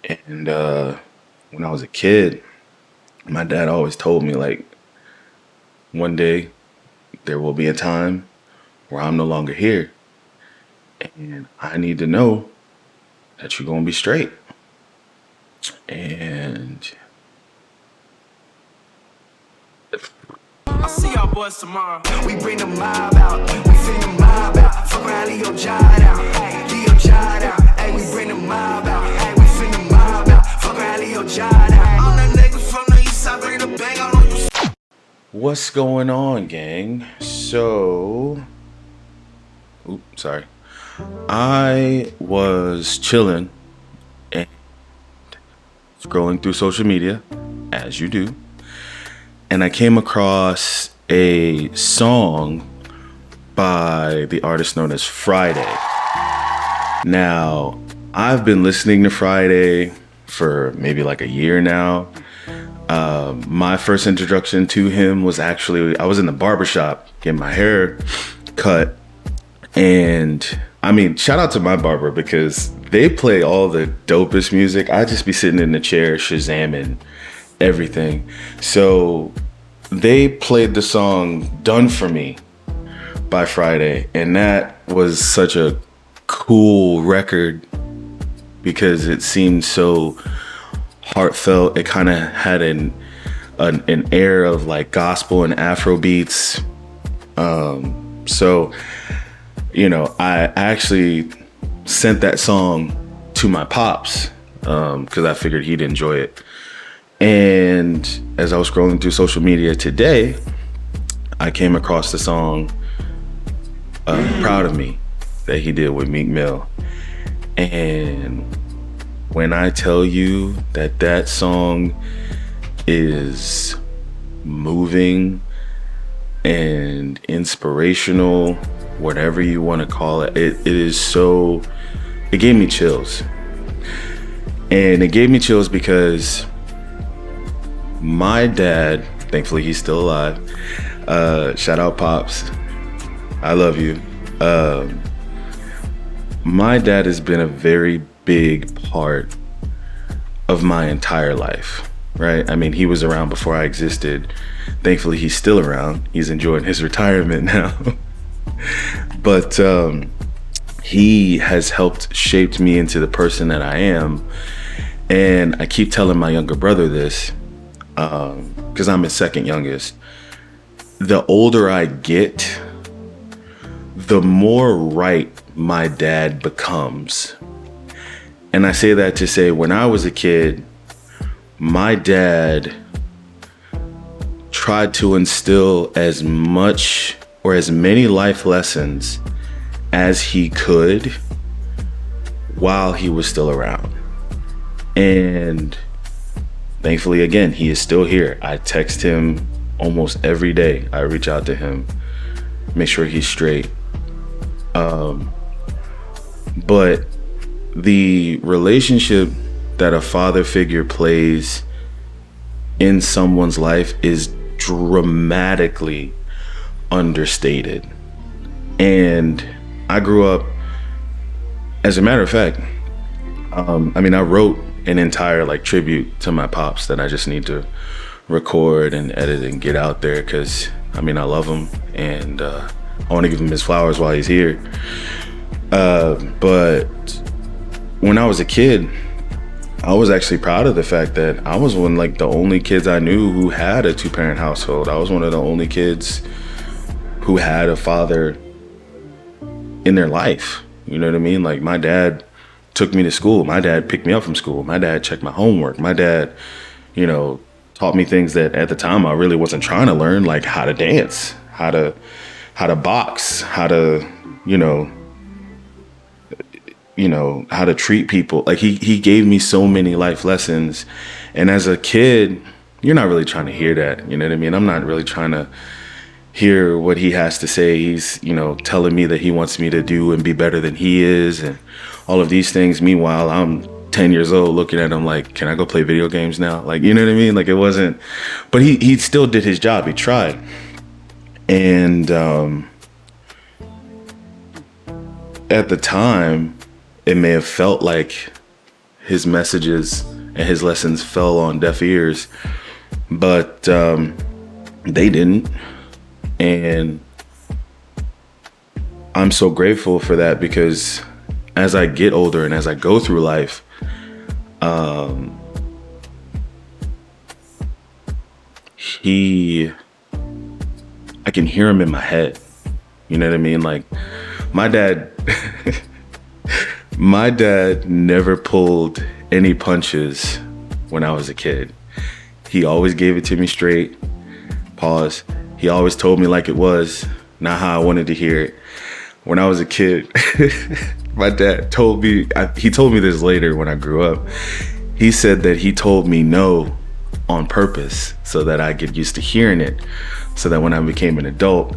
And when I was a kid, my dad always told me, like, one day there will be a time where I'm no longer here. And I need to know that you're going to be straight. And I'll see y'all boys tomorrow. We bring the mob out. We send the mob out. Fuck around, Leo Jod out. Hey, Leo Jod out. Hey, we bring the mob out. Hey, we send the mob out. Fuck around, Leo Jod out. All them niggas from the east side bring the bang out on you. what's going on, gang? So, sorry. I was chilling and scrolling through social media, as you do, and I came across a song by the artist known as Fridayy. Now, I've been listening to Fridayy for maybe like a year now. My first introduction to him was actually, I was in the barbershop getting my hair cut. And I mean, shout out to my barber because they play all the dopest music. I just be sitting in the chair shazamming everything. So they played the song Done For Me by Fridayy. And that was such a cool record because it seemed so heartfelt. It kind of had an air of like gospel and Afro beats. So, you know, I actually sent that song to my pops because I figured he'd enjoy it. And as I was scrolling through social media today, I came across the song Proud of Me that he did with Meek Mill. And when I tell you that that song is moving and inspirational, whatever you want to call it, it is so, it gave me chills. And it gave me chills because my dad, thankfully he's still alive, shout out Pops, I love you. My dad has been a very big part of my entire life, right? I mean, he was around before I existed. Thankfully, he's still around. He's enjoying his retirement now. But he has helped shape me into the person that I am. And I keep telling my younger brother this, because I'm his second youngest. The older I get, the more right my dad becomes. And I say that to say, when I was a kid, my dad tried to instill as much or as many life lessons as he could while he was still around. And thankfully, again, he is still here. I text him almost every day. I reach out to him, make sure he's straight. But the relationship that a father figure plays in someone's life is dramatically understated. And I grew up, as a matter of fact, I wrote an entire like tribute to my pops that I just need to record and edit and get out there because I love him and I want to give him his flowers while he's here. But when I was a kid, I was actually proud of the fact that I was one like the only kids I knew who had a 2-parent household. I was one of the only kids who had a father in their life. You know what I mean? Like my dad took me to school. My dad picked me up from school. My dad checked my homework. My dad, taught me things that at the time I really wasn't trying to learn, like how to dance, how to box, how to, how to treat people. Like he gave me so many life lessons. And as a kid, you're not really trying to hear that. You know what I mean? I'm not really trying to hear what he has to say. He's, telling me that he wants me to do and be better than he is and all of these things. Meanwhile, I'm 10 years old looking at him like, can I go play video games now? Like, you know what I mean? Like it wasn't, but he still did his job. He tried. And at the time, it may have felt like his messages and his lessons fell on deaf ears, but they didn't. And I'm so grateful for that, because as I get older and as I go through life, I can hear him in my head. You know what I mean? Like, my dad, my dad never pulled any punches when I was a kid. He always gave it to me straight. Pause. He always told me like it was, not how I wanted to hear it. When I was a kid, my dad told me, he told me this later when I grew up. He said that he told me no on purpose so that I get used to hearing it, so that when I became an adult,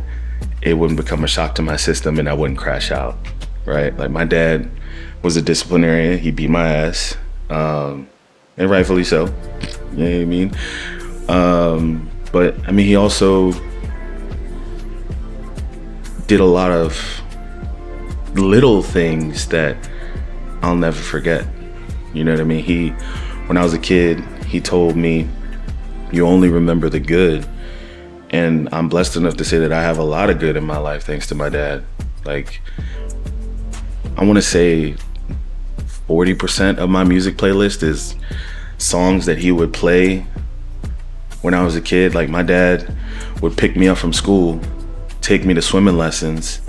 it wouldn't become a shock to my system and I wouldn't crash out, right? Like, my dad was a disciplinarian. He beat my ass, and rightfully so. You know what I mean? But I mean, he also did a lot of little things that I'll never forget. You know what I mean? When I was a kid, he told me, you only remember the good. And I'm blessed enough to say that I have a lot of good in my life thanks to my dad. Like, I want to say 40% of my music playlist is songs that he would play when I was a kid. Like, my dad would pick me up from school, take me to swimming lessons,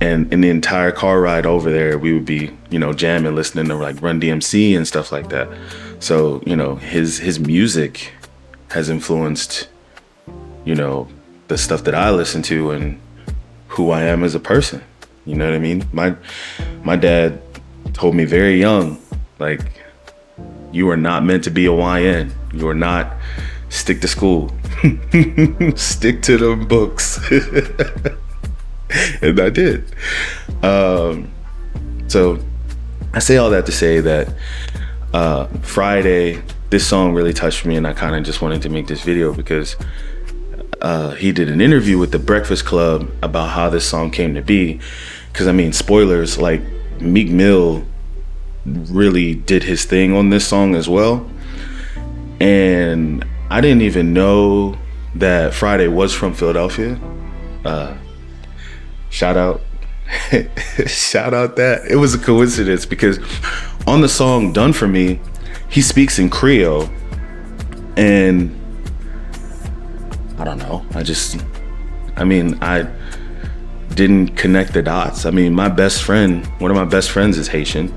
and in the entire car ride over there, we would be, you know, jamming, listening to like Run DMC and stuff like that. So, you know, his music has influenced, you know, the stuff that I listen to and who I am as a person. You know what I mean? My dad told me very young, like, you are not meant to be a YN. You are not. Stick to school. Stick to them books. And I did. So I say all that to say that Fridayy, this song really touched me, and I kind of just wanted to make this video because he did an interview with the Breakfast Club about how this song came to be. Because, I mean, spoilers, like, Meek Mill really did his thing on this song as well. And I didn't even know that Fridayy was from Philadelphia. Shout out. Shout out that. It was a coincidence because on the song Done For Me, he speaks in Creole. And I don't know. I didn't connect the dots. I mean, one of my best friends is Haitian.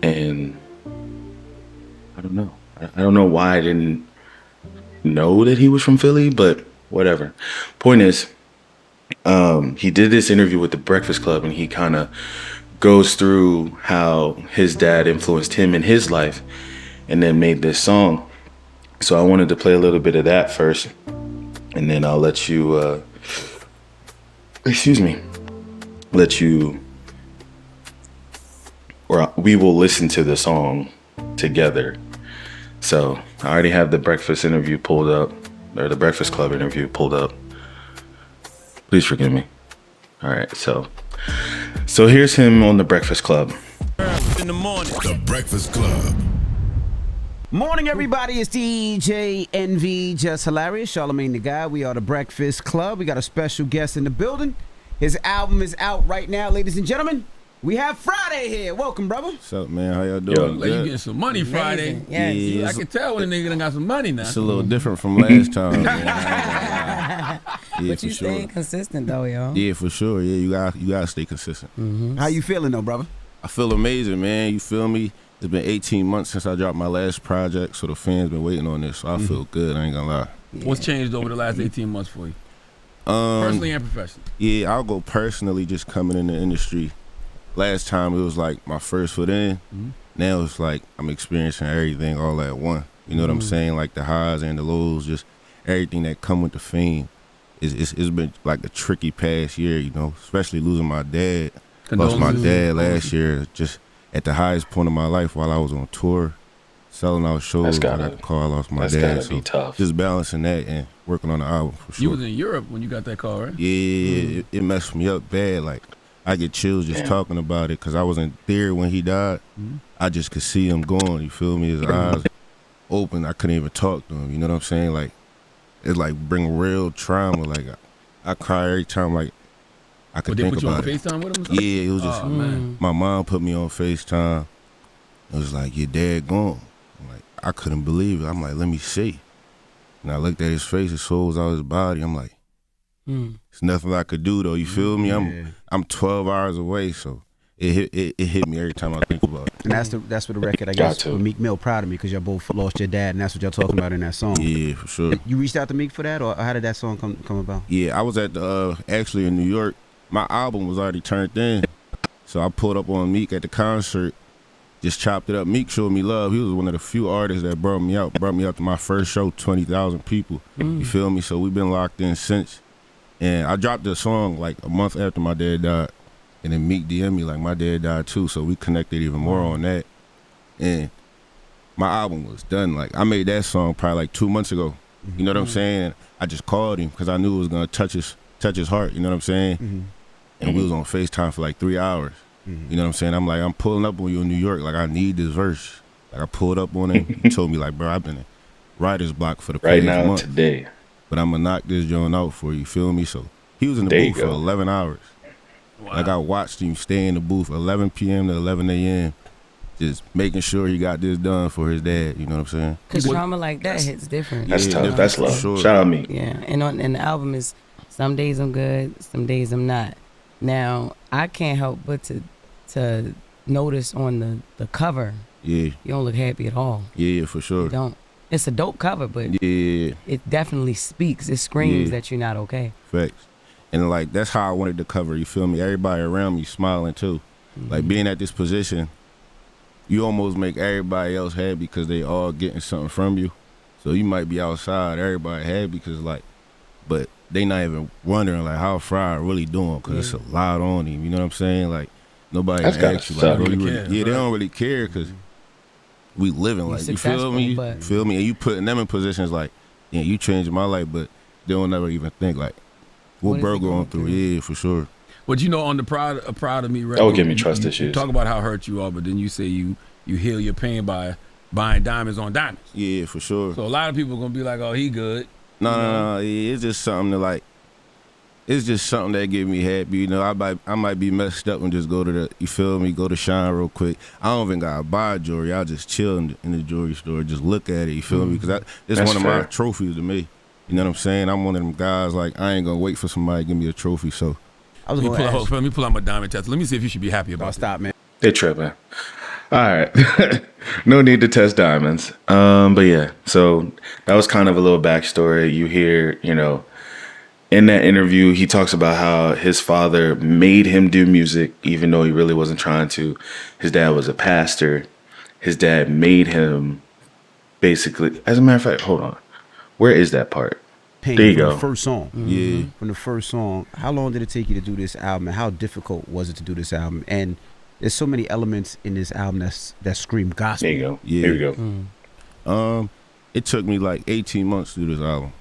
And I don't know. I don't know why I didn't know that he was from Philly, but whatever. Point is, he did this interview with the Breakfast Club, and he kind of goes through how his dad influenced him in his life and then made this song. So I wanted to play a little bit of that first, and then I'll let you, or we will listen to the song together. So I already have the Breakfast interview pulled up, or the Breakfast Club interview pulled up. Please forgive me. All right, so here's him on the Breakfast Club. In the morning, the Breakfast Club. Morning, everybody. It's DJ NV, Just Hilarious, Charlamagne the Guy. We are the Breakfast Club. We got a special guest in the building. His album is out right now, ladies and gentlemen. We have Fridayy here. Welcome, brother. What's up, man? How y'all doing? Like, you getting some money Fridayy. Yes. Yeah, I can tell when a nigga done got some money now. It's a little different from last time. Man. Yeah, But for you sure. staying consistent though, yo. Yeah, for sure. Yeah, you gotta stay consistent. Mm-hmm. How you feeling, though, brother? I feel amazing, man. You feel me? It's been 18 months since I dropped my last project, so the fans been waiting on this. So I feel good. I ain't gonna lie. What's changed over the last 18 months for you? Personally and professionally? Yeah, I'll go personally. Just coming in the industry. Last time it was like my first foot in. Mm-hmm. Now it's like I'm experiencing everything all at once. You know what I'm saying? Like the highs and the lows, just everything that come with the fame. It's been like a tricky past year, you know, especially losing my dad. Lost my dad last year, just at the highest point of my life while I was on tour, selling out shows. I got the car, I lost my dad. That's gotta be tough. Just balancing that and working on the album for sure. You was in Europe when you got that call, right? Yeah, it messed me up bad. Like I get chills just Damn. talking about it because I wasn't there when he died. I just could see him going. You feel me? His eyes open. I couldn't even talk to him. You know what I'm saying? Like it's like bring real trauma. Like I cry every time. Like I could But they think put you on about it. FaceTime with him or something? Yeah, it was just man. my mom put me on FaceTime. It was like your dad gone. I'm like I couldn't believe it. I'm like let me see. And I looked at his face. His soul was out of his body. I'm like. It's nothing I could do though. You feel me? I'm 12 hours away, so it hit me every time I think about it. And that's for the record, I guess. For Meek Mill, proud of me because y'all both lost your dad, and that's what y'all talking about in that song. Yeah, for sure. You reached out to Meek for that, or how did that song come about? Yeah, I was at the actually in New York. My album was already turned in, so I pulled up on Meek at the concert. Just chopped it up. Meek showed me love. He was one of the few artists that brought me out to my first show, 20,000 people. You feel me? So we've been locked in since. And I dropped the song like a month after my dad died. And then Meek DM'd me like my dad died too. So we connected even more on that. And my album was done. Like I made that song probably like 2 months ago. You know what I'm saying? And I just called him because I knew it was gonna touch his heart. You know what I'm saying? And we was on FaceTime for like 3 hours. You know what I'm saying? I'm like, I'm pulling up on you in New York. Like I need this verse. Like I pulled up on him. He told me like, bro, I've been in writer's block for the Right past now, month. today. But I'm gonna knock this joint out for you. Feel me? So he was in the There you booth for go. 11 hours. Wow. Like I watched him stay in the booth 11 p.m. to 11 a.m. just making sure he got this done for his dad. You know what I'm saying? Because trauma like that hits different. That's Yeah, tough. That's love. sure. Shout out me. Yeah, and the album is some days I'm good, some days I'm not. Now I can't help but to notice on the cover, Yeah, you don't look happy at all. yeah, for You sure. don't. It's a dope cover, but Yeah, it definitely speaks. It screams Yeah. that you're not okay. facts. And like that's how I wanted to cover. You feel me? Everybody around me smiling too. Like being at this position, you almost make everybody else happy because they all getting something from you. So you might be outside, everybody happy because like, but they not even wondering like how Fry really doing because it's a lot on him. You know what I'm saying? Like nobody That's gotta asks you suck. like, bro, you Really really, care, yeah, they right? don't really care because we living like you feel successful, me, but- feel me, and you putting them in positions like, yeah, you changed my life, but they don't never even think like What what is bro he going going through. through? Yeah, for sure. But you know, on the proud of me, right? That would give me trust you issues. talk about how hurt you are, but then you say you heal your pain by buying diamonds on diamonds. Yeah, for sure. So a lot of people are gonna be like, "Oh, he good." No, yeah, it's just something that like, it's just something that get me happy. You know, I might be messed up and just go to the, you feel me, go to Shine real quick. I don't even gotta buy jewelry. I just chill in the jewelry store, just look at it. You feel me? Because it's That's one of my fair. trophies to me. You know what I'm saying? I'm one of them guys like I ain't gonna wait for somebody to give me a trophy. So I was Let me going to pull ask. out, let me pull out my diamond test. Let me see if you should be happy about Oh, it. stop, man. They tripping. All right. No need to test diamonds. But yeah, so that was kind of a little backstory. You hear, you know, in that interview, he talks about how his father made him do music, even though he really wasn't trying to. His dad was a pastor. His dad made him basically, as a matter of fact, hold on. Where is that part? Pain There you from go. the first song. yeah, From the first song. How long did it take you to do this album, and how difficult was it to do this album? And there's so many elements in this album that scream gospel. There you go. Yeah. Here we go. it took me like 18 months to do this album.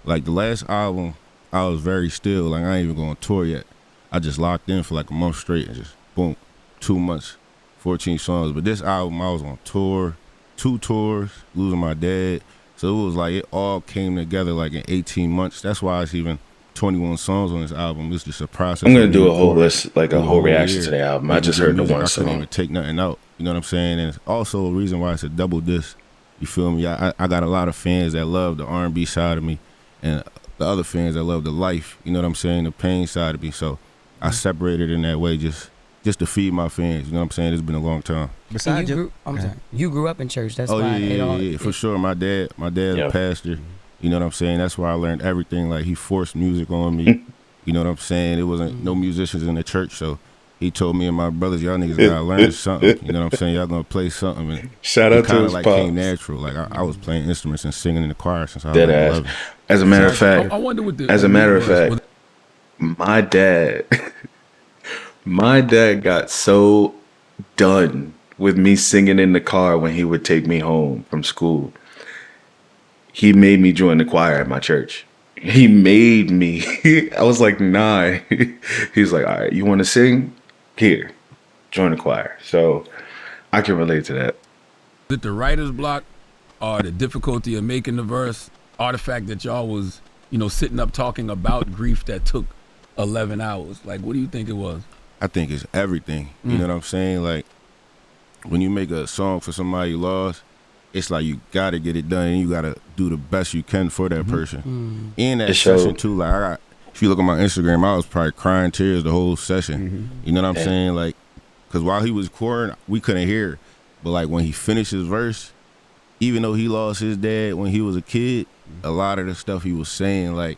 Like the last album, I was very still. Like I ain't even going on tour yet. I just locked in for like a month straight and just boom, 2 months, 14 songs. But this album, I was on tour, 2 tours, losing my dad. So it was like it all came together like in 18 months. That's why it's even 21 songs on this album. It's just a process. I'm gonna of do a being whole recorded list, like a through the whole reaction year. to the album. I Making just good heard the music, one I couldn't even song. take nothing out. You know what I'm saying? And it's also a reason why it's a double disc. You feel me? I got a lot of fans that love the R&B side of me, and the other fans that love the life. You know what I'm saying? The pain side of me. So I separated in that way, just to feed my fans. You know what I'm saying? It's been a long time. And Besides you your, grew, I'm sorry, you grew up in church. That's Oh why yeah, it yeah, all. yeah, for sure. My dad Yep. a pastor. You know what I'm saying? That's where I learned everything. Like he forced music on me. You know what I'm saying? It wasn't no musicians in the church, so he told me and my brothers, y'all niggas gotta learn something. You know what I'm saying? Y'all gonna play something. And Shout it out to kind of his like pops. came natural. Like I was playing instruments and singing in the choir since I was Dead like ass. 11. As a matter of fact, I wonder what the. as a matter of was- fact, my dad, my dad got so done with me singing in the car when he would take me home from school. He made me join the choir at my church. He made me. I was like 9. He's like, all right, you want to sing? Here, join the choir. So I can relate to that. Is it the writer's block or the difficulty of making the verse or the fact that y'all was, sitting up talking about grief that took 11 hours? Like, what do you think it was? I think it's everything. You know what I'm saying? Like, when you make a song for somebody you lost, it's like you got to get it done and you got to do the best you can for that person. In that session, too, like, if you look at my Instagram, I was probably crying tears the whole session. You know what I'm saying? Like, because while he was recording, we couldn't hear. But, like, when he finished his verse, even though he lost his dad when he was a kid, a lot of the stuff he was saying, like,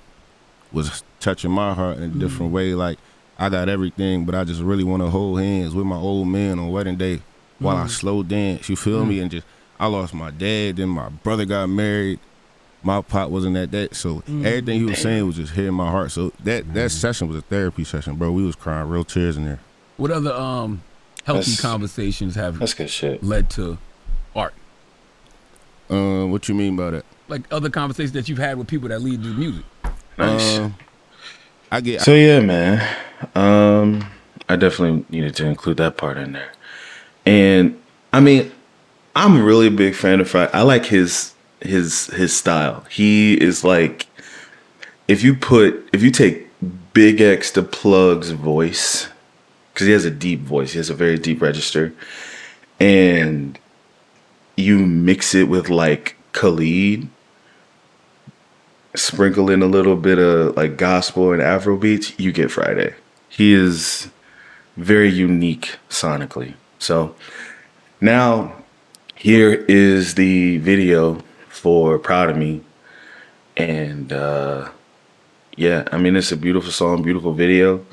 was touching my heart in a different way. Like, I got everything, but I just really want to hold hands with my old man on wedding day while I slow dance. You feel me? And just, I lost my dad, then my brother got married. My pop wasn't at that. So everything he was saying was just hitting my heart. So that session was a therapy session, bro. We was crying real tears in there. What other healthy conversations have That's good shit. led to art? What you mean by that? Like other conversations that you've had with people that lead to music. Nice. So yeah, man. I definitely needed to include that part in there. And I mean, I'm a really big fan of Friday. I like his style. He is like, if you take Big X to Plug's voice, because he has a deep voice, he has a very deep register, and you mix it with like Khalid, sprinkle in a little bit of like gospel and Afro beats, you get Fridayy. He is very unique sonically. So now here is the video for Proud of Me. And yeah, I mean, it's a beautiful song, beautiful video.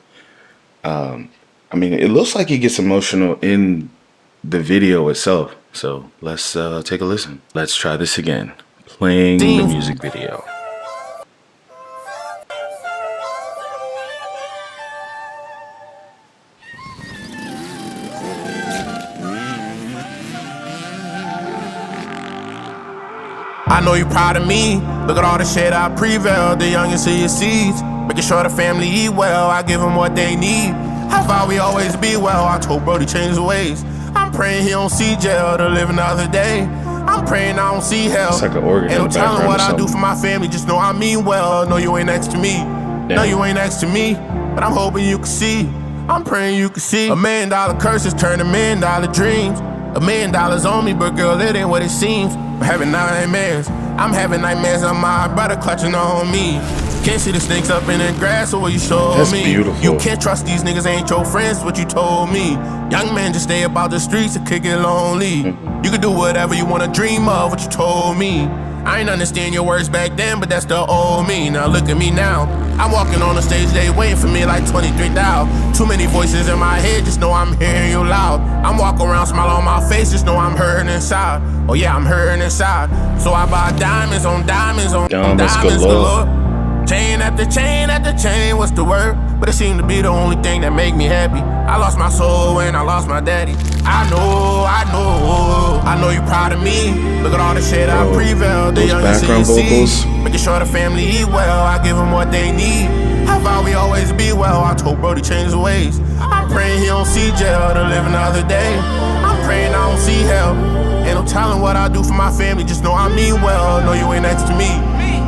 I mean, it looks like he gets emotional in the video itself. So let's take a listen. Let's try this again. Playing the music video. I know you proud of me. Look at all the shit I prevailed. The youngest of your seeds. Making sure the family eat well. I give them what they need. How far we always be well. I told Brody change the ways. I'm praying he don't see jail to live another day. I'm praying I don't see hell. It's like an organ Ain't in no the telling background what or I do something. for my family. Just know I mean well. Know you ain't next to me. No, you ain't next to me. But I'm hoping you can see. I'm praying you can see. $1 million curses turn to $1 million dreams. $1 million on me, but girl, it ain't what it seems. I'm having nightmares. I'm having nightmares of my brother clutching on me. Can't see the snakes up in the grass, so what you showed That's me. beautiful. You can't trust these niggas, ain't your friends, what you told me. Young man, just stay about the streets and kick it lonely. You can do whatever you wanna dream of, what you told me. I ain't understand your words back then, but that's the old me. Now look at me now. I'm walking on the stage, they waiting for me like 23,000. Too many voices in my head, just know I'm hearing you loud. I'm walking around, smile on my face, just know I'm hurting inside. Oh yeah, I'm hurting inside. So I buy diamonds on diamonds on Diamonds diamonds galore. galore. Chain after chain after chain, what's the word? But it seemed to be the only thing that make me happy. I lost my soul when I lost my daddy. I know you proud of me. Look at all the shit I prevailed. The those youngest of your background vocals. seeds. Making sure the family eat well. I give them what they need. How far we always be well. I told Brody change the ways. I'm praying he don't see jail to live another day. I'm praying I don't see hell. Ain't no telling what I do for my family. Just know I mean well. Know you ain't next to me.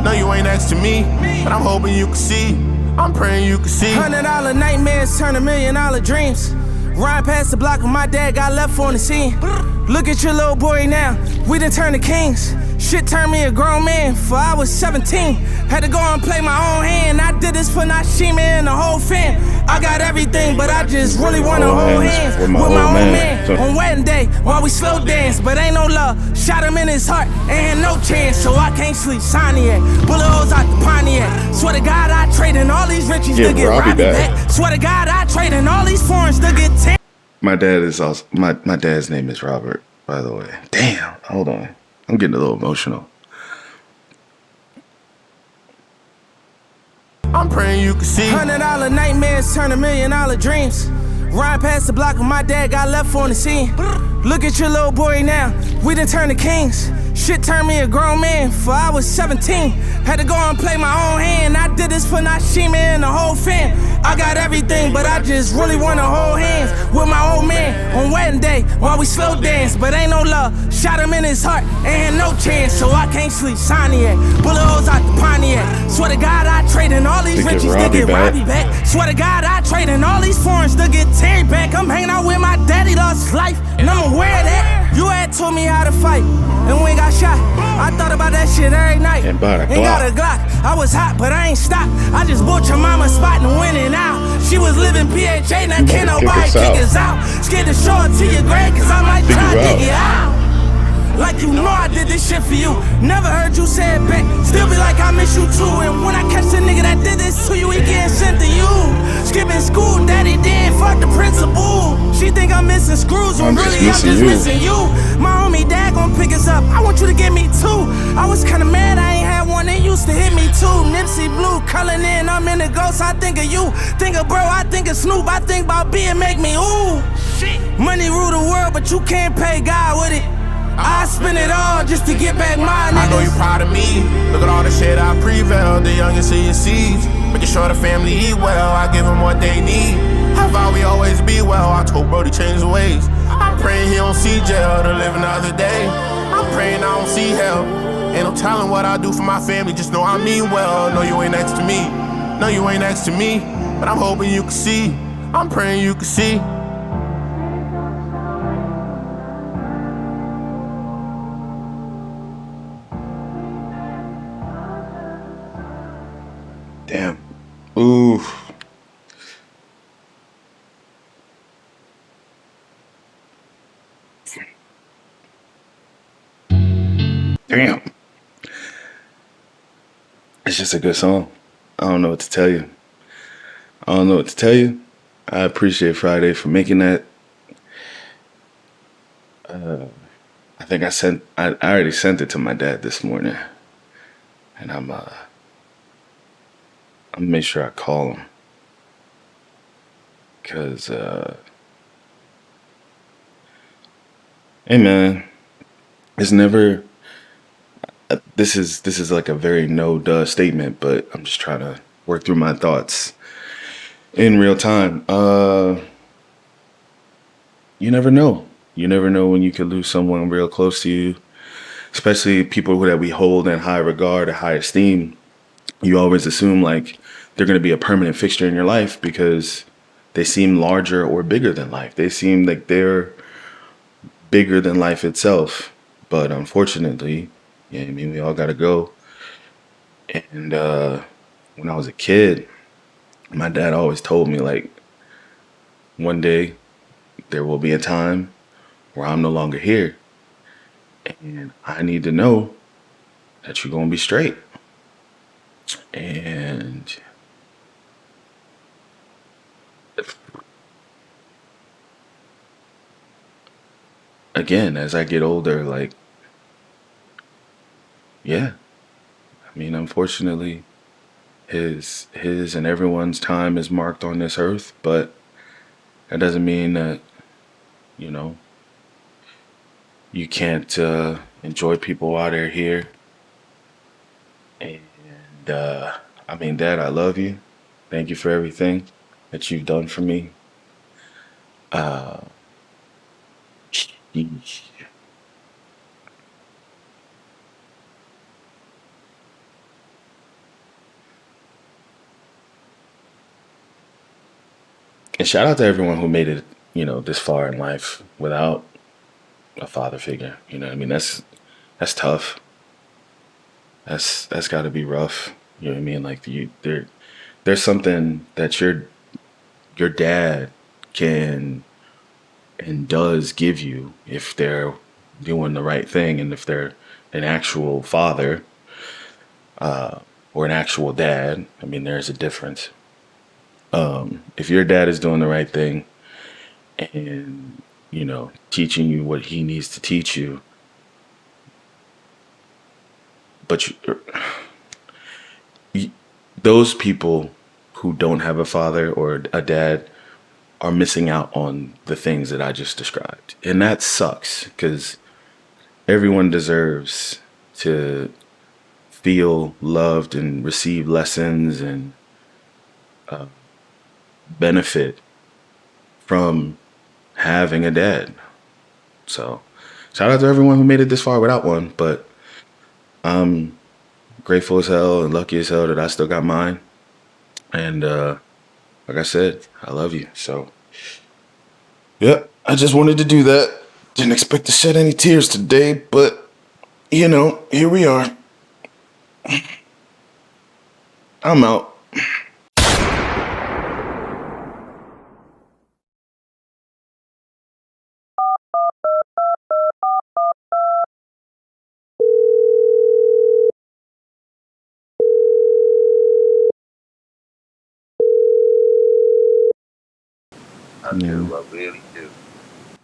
No, you ain't next to me, but I'm hoping you can see. I'm praying you can see. $100 nightmares turn to $1 million dreams. Ride past the block when my dad got left on the scene. Look at your little boy now, we done turned to kings. Shit turned me a grown man, for I was 17. Had to go and play my own hand. I did this for Nashima and the whole fam. I got everything, but I just really wanna hold hands with my old man. On wedding day, while we slow dance, but ain't no love. Shot him in his heart, ain't had no chance, so I can't sleep. Sonny bullet holes out the Pontiac. Swear to God, I trade in all these riches to get Robbie back. Swear to God, I trade in all these foreigns to get 10. My dad is also my dad's name is Robert, by the way. Damn, hold on. I'm getting a little emotional. I'm praying you can see. $100 nightmares turn to $1 million dreams. Ride past the block when my dad got left on the scene. Look at your little boy now, we done turned to kings. Shit turned me a grown man, for I was 17. Had to go and play my own hand. I did this for Nashima and the whole fam. I got everything, but I just really wanna hold hands with my old man on wedding day while we slow dance. But ain't no love, shot him in his heart, ain't had no chance, so I can't sleep. Soniac, bullet holes out the Pontiac. Swear to God, I trade in all these riches to get Robbie back. Swear to God, I trade in all these foreigns to get Terry back. I'm hanging out with my daddy, lost life, and I'm aware of that. You had taught me how to fight, and when got shot, I thought about that shit every night. And bought a Ain't got a Glock. I was hot, but I ain't stopped. I just bought your mama's spot and went in out. She was living PHA, now can't nobody kick us out. Scared to show it to your grave, cause I might try to dig it out. Like you know I did this shit for you. Never heard you say it back. Still be like I miss you too. And when I catch the nigga that did this to you, he getting sent to you. Skipping school, daddy did, fuck the principal. She think I'm missing screws when really I'm just missing you. My homie dad gon' pick us up. I want you to get me too. I was kinda mad I ain't had one that used to hit me too. Nipsey Blue, calling in, I'm in the ghost. I think of you. Think of bro, I think of Snoop. I think about being make me ooh. Money rule the world, but you can't pay God with it. I spend it all just to get back my niggas. I know you proud of me. Look at all the shit I prevailed. The youngest of your seeds. Making sure the family eat well. I give them what they need. How about we always be well? I told Brody change his ways. I'm praying he don't see jail to live another day. I'm praying I don't see hell. Ain't no telling what I do for my family. Just know I mean well. No, you ain't next to me. No, you ain't next to me. But I'm hoping you can see. I'm praying you can see. Damn. Ooh. Damn. It's just a good song. I don't know what to tell you. I don't know what to tell you. I appreciate Fridayy for making that. I think I already sent it to my dad this morning. And I'm gonna make sure I call him. Cause hey man, it's never this is like a very no duh statement, but I'm just trying to work through my thoughts in real time. You never know. You never know when you could lose someone real close to you, especially people that we hold in high regard or high esteem. You always assume like they're going to be a permanent fixture in your life because they seem larger or bigger than life. They seem like they're bigger than life itself. But unfortunately, yeah, I mean, we all got to go. And when I was a kid, my dad always told me like, one day there will be a time where I'm no longer here. And I need to know that you're going to be straight. And again, as I get older, like, yeah, I mean, unfortunately, his and everyone's time is marked on this earth, but that doesn't mean that, you know, you can't enjoy people while they're here. And I mean, Dad, I love you. Thank you for everything that you've done for me. Sheesh. And shout out to everyone who made it, you know, this far in life without a father figure. You know what I mean? That's tough. That's got to be rough. You know what I mean? Like there's something that your dad can and does give you if they're doing the right thing, and if they're an actual father or an actual dad. I mean, there's a difference. If your dad is doing the right thing and, you know, teaching you what he needs to teach you, but those people who don't have a father or a dad are missing out on the things that I just described. And that sucks because everyone deserves to feel loved and receive lessons and benefit from having a dad. So, shout out to everyone who made it this far without one. But I'm grateful as hell and lucky as hell that I still got mine. And like I said, I love you. So, yeah, I just wanted to do that. Didn't expect to shed any tears today, but you know, here we are. I'm out. I do. I really do.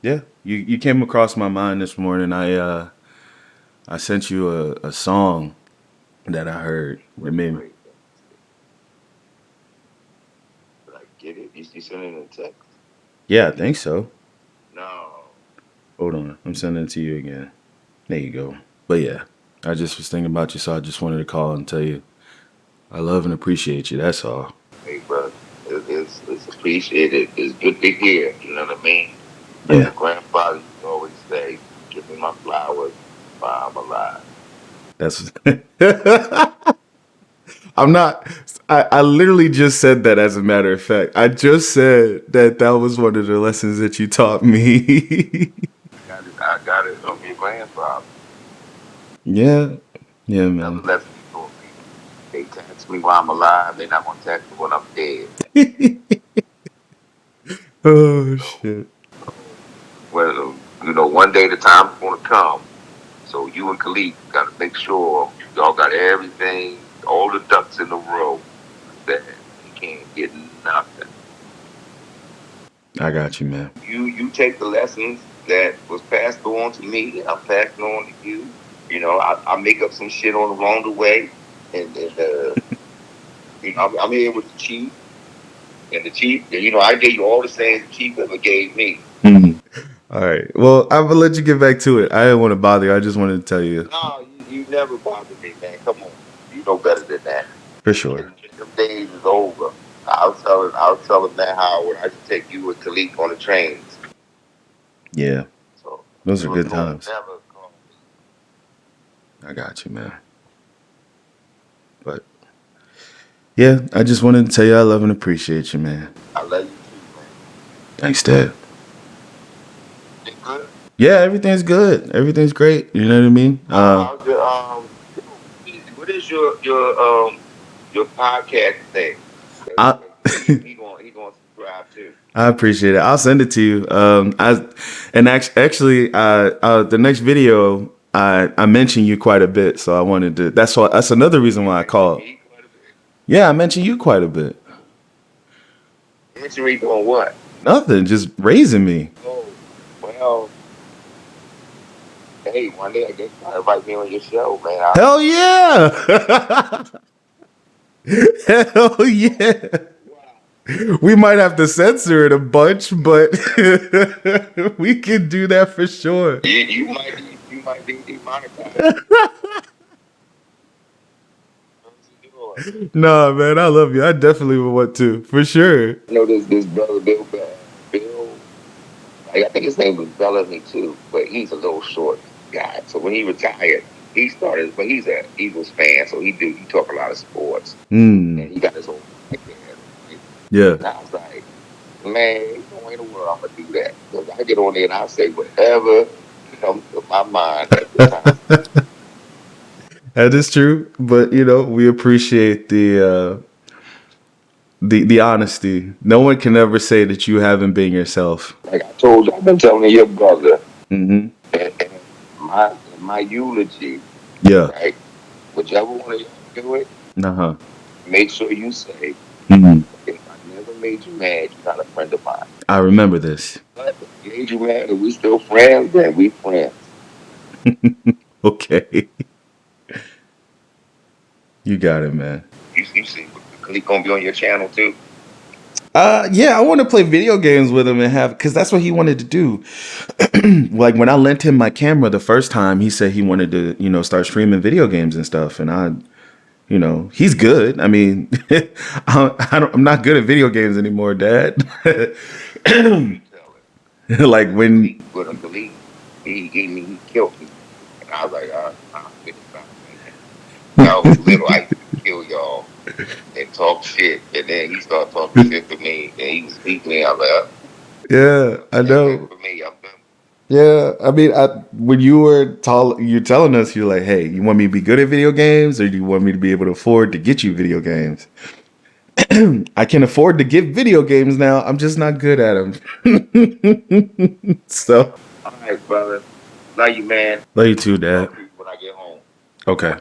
Yeah, you came across my mind this morning. I sent you a song that I heard. It made me, Great. Did I get it? You sent it in a text? yeah, I think so. No. Hold on, I'm sending it to you again. There you go. But yeah, I just was thinking about you, so I just wanted to call and tell you I love and appreciate you. That's all. Hey, brother. It's appreciated. It's good to hear. You know what I mean? Like Yeah, your grandfather used to always say, give me my flowers while I'm alive. that's. I'm not. I literally just said that as a matter of fact. I just said that that was one of the lessons that you taught me. I got it from your grandfather. Yeah, yeah, Another man. lesson he taught me. They tax me while I'm alive. They're not going to tax me when I'm dead. Oh So, shit. well, you know, one day the time's going to come. So you and Khalid got to make sure y'all got everything, all the ducks in a row, that he can't get nothing. I got you, man. You take the lessons that was passed on to me, and I'm passing on to you. You know, I make up some shit along the way, and you know, I'm here with the chief, and the chief, you know, I gave you all the things the chief ever gave me. All right. Well, I'm gonna let you get back to it. I didn't want to bother you. I just wanted to tell you No, you never bothered me, man. Come on, you know better than that. for sure. And them days is over. I was telling Matt Howard I should take you with Khalid on the trains. Yeah, So those are never good times. call I got you, man. But yeah, I just wanted to tell you I love and appreciate you, man. me. I love you too, man. Thanks, Dad. You good? Yeah, everything's good. Everything's great. You know what I mean? How's your what is your podcast thing? I He gonna subscribe too. I appreciate it. I'll send it to you. Actually, the next video, I mentioned you quite a bit, so I wanted to. That's another reason why I called. He quite a bit. Yeah, I mentioned you quite a bit. Mention doing what? Nothing, just raising me. Oh, well, hey, one day I guess you might invite me on your show, man. Hell yeah! Hell yeah! We might have to censor it a bunch, but we can do that for sure. You might be demonetized. Nah, man, I love you. I definitely would want to, for sure. I know this brother Bill, like, I think his name was Bellamy too, but he's a little short guy. So when he retired, he started. But he's an Eagles fan, so he talk a lot of sports, and he got his own podcast. Right? Yeah. And I was like, man, no way in the world I'm gonna do that, because I get on there and I say whatever comes to my mind at the time. That is true, but you know we appreciate the honesty. No one can ever say that you haven't been yourself. Like I told you, I've been telling your brother, Mm-hmm. and my eulogy, Yeah. right? Whichever one of y'all do it, Uh huh. make sure you say, Mm-hmm. if I never made you mad, you're not a friend of mine. I remember this. But if I made you mad and we still friends, then we friends. Okay. You got it, man. You see, Khalid gonna be on your channel too. Yeah, I want to play video games with him and have, because that's what he wanted to do. Like when I lent him my camera the first time, he said he wanted to, start streaming video games and stuff. And he's good. I mean, I'm not good at video games anymore, Dad. Like when, With him, 'cause he killed me. And I was like, I'm gonna stop, man. When I was little, I used to kill y'all and talk shit. And then he started talking shit to me, and he was beating me. I was like, yeah, I that's know. it for me. I'm done. Yeah, I mean, when you were you're telling us, you're like, hey, you want me to be good at video games, or do you want me to be able to afford to get you video games? I can afford to get video games now. I'm just not good at them. So, All right, brother. Love you, man. love you too, Dad. Talk to you when I get home. Okay.